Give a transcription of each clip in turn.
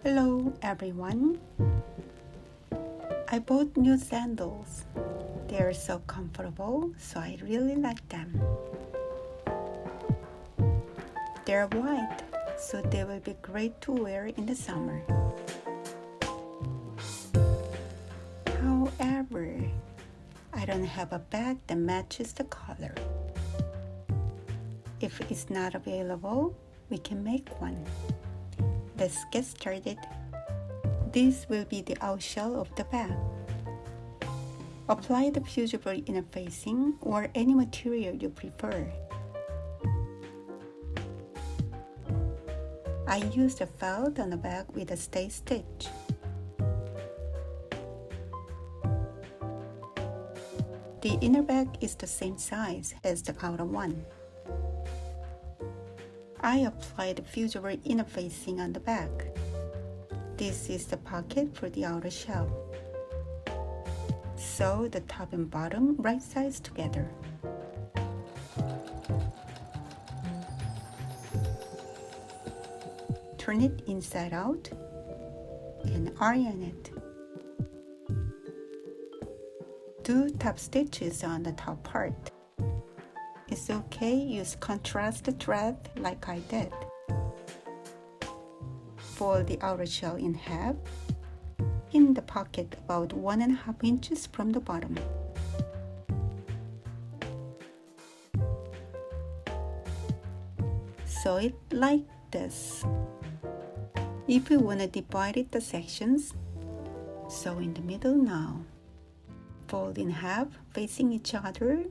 Hello everyone. I bought new sandals. They are so comfortable, so I really like them. They're white, so they will be great to wear in the summer. However, I don't have a bag that matches the color. If it's not available, we can make one. Let's get started. This will be the outshell of the bag. Apply the fusible inner facing or any material you prefer. I used a felt on the bag with a stay stitch. The inner bag is the same size as the outer one. I applied the fusible inner facing on the back. This is the pocket for the outer shell. Sew the top and bottom right sides together. Turn it inside out and iron it. Do top stitches on the top part. It's okay, use contrast thread like I did. Fold the outer shell in half. Pin the pocket about 1.5 inches from the bottom. Sew it like this. If you want to divide it the sections, sew in the middle now. Fold in half facing each other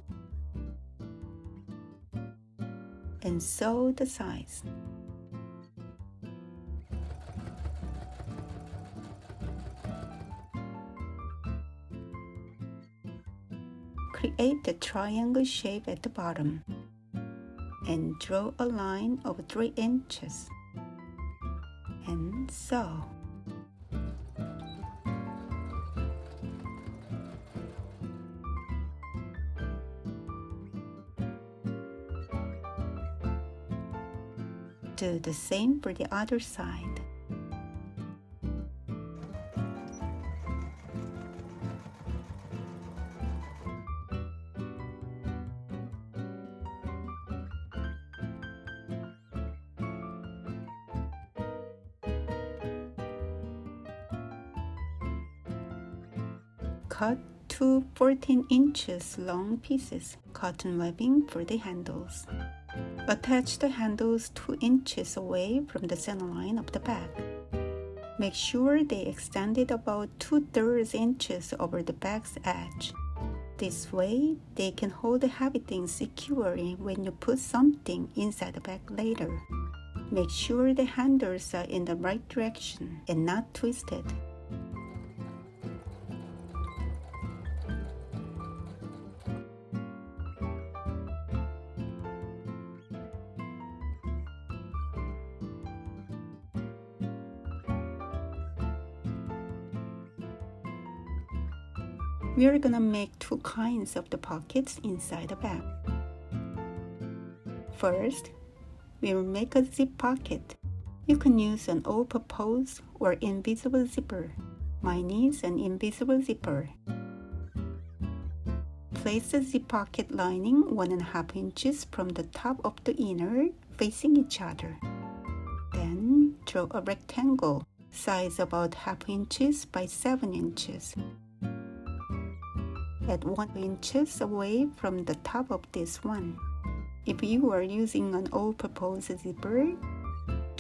and sew the sides. Create the triangle shape at the bottom and draw a line of 3 inches and sew. Do the same for the other side. Cut 2 14 inches long pieces, cotton webbing for the handles. Attach the handles 2 inches away from the center line of the bag. Make sure they extended about 2/3 inches over the bag's edge. This way, they can hold the heavy things securely when you put something inside the bag later. Make sure the handles are in the right direction and not twisted. We are gonna make 2 kinds of the pockets inside the bag. First, we will make a zip pocket. You can use an all-purpose or invisible zipper. Mine is an invisible zipper. Place the zip pocket lining 1.5 inches from the top of the inner, facing each other. Then draw a rectangle, size about 0.5 inches by 7 inches. At 1 inches away from the top of this one. If you are using an all-purpose zipper,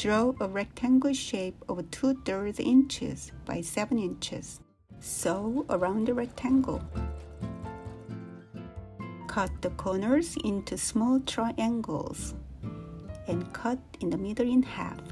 draw a rectangle shape of 2/3 inches by 7 inches. Sew around the rectangle. Cut the corners into small triangles and cut in the middle in half.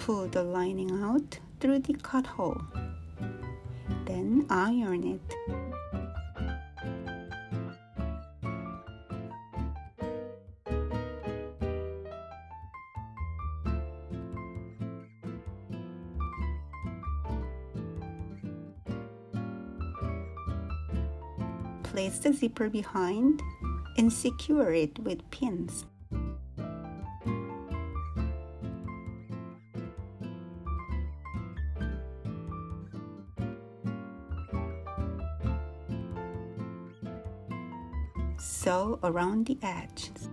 Pull the lining out through the cut hole. Then iron it. place the zipper behind and secure it with pins. Sew around the edges.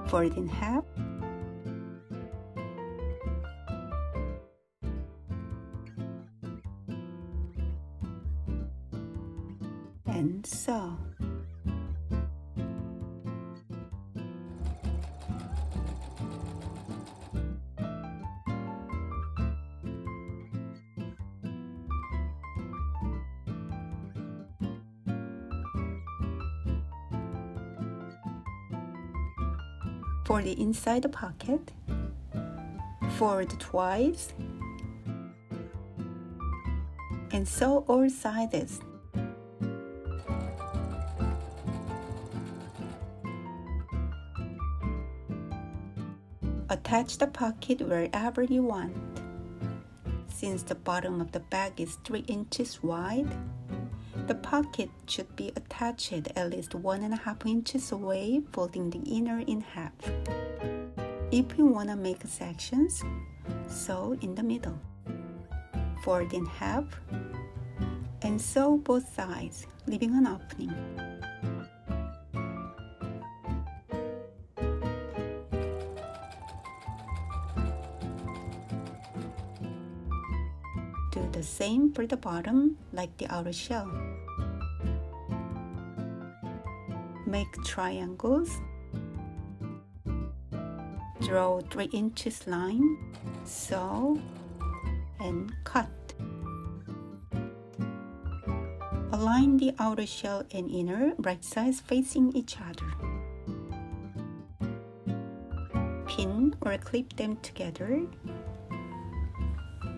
Fold in half. And sew. For the inside the pocket, fold twice and sew all sides. Attach the pocket wherever you want. Since the bottom of the bag is 3 inches wide, the pocket should be attached at least 1.5 inches away, folding the inner in half. If you want to make sections, sew in the middle. Fold in half and sew both sides, leaving an opening. Do the same for the bottom, like the outer shell. Make triangles. Draw 3 inches line, sew, and cut. Align the outer shell and inner right sides facing each other. Pin or clip them together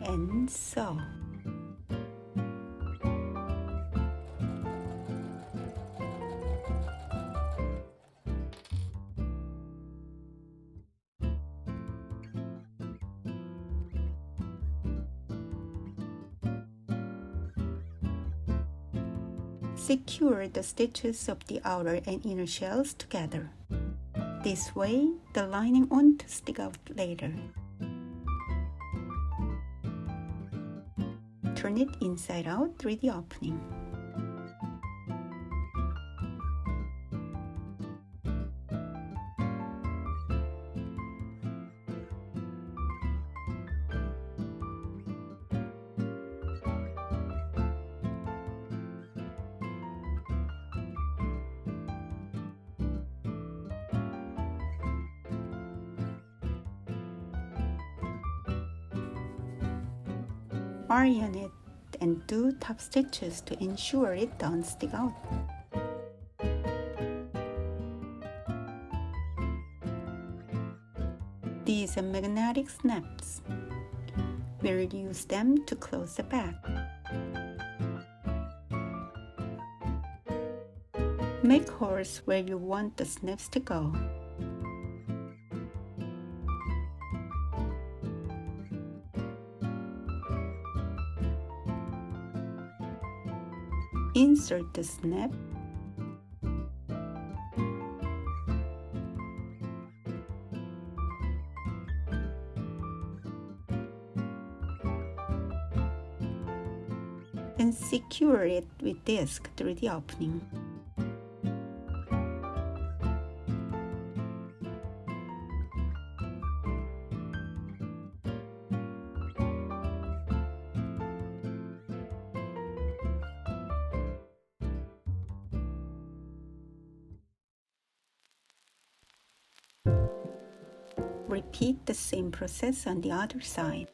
and sew. Secure the stitches of the outer and inner shells together. This way, the lining won't stick out later. Turn it inside out through the opening. Iron it and do top stitches to ensure it don't stick out. These are magnetic snaps. We'll use them to close the bag. Make holes where you want the snaps to go. Insert the snap. And secure it with disc through the opening. Repeat the same process on the other side.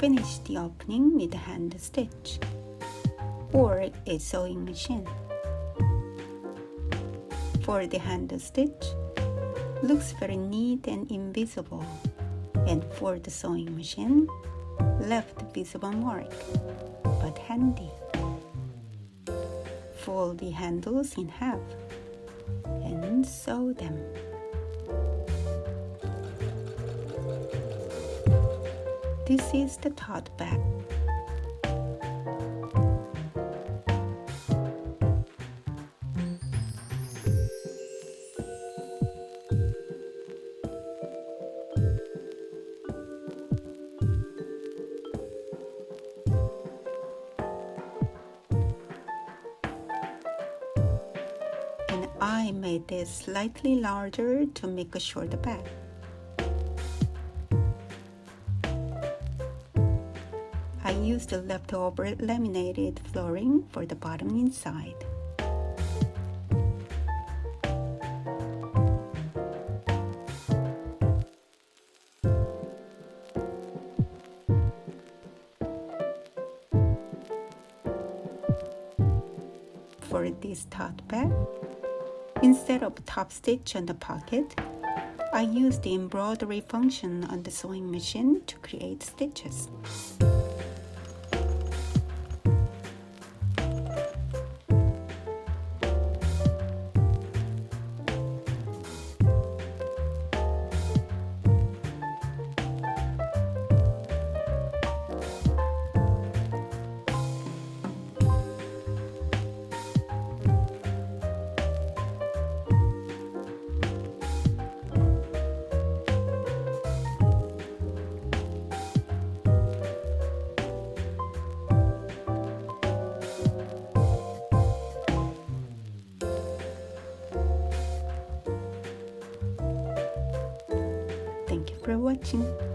finish the opening with a hand stitch or a sewing machine. For the hand stitch, looks very neat and invisible, and for the sewing machine, left visible mark, but handy. Fold the handles in half and sew them. This is the tote bag. And I made this slightly larger to make a shorter bag. I used the leftover laminated flooring for the bottom inside. For this tote bag, instead of top stitch on the pocket, I used the embroidery function on the sewing machine to create stitches. Thank you for watching.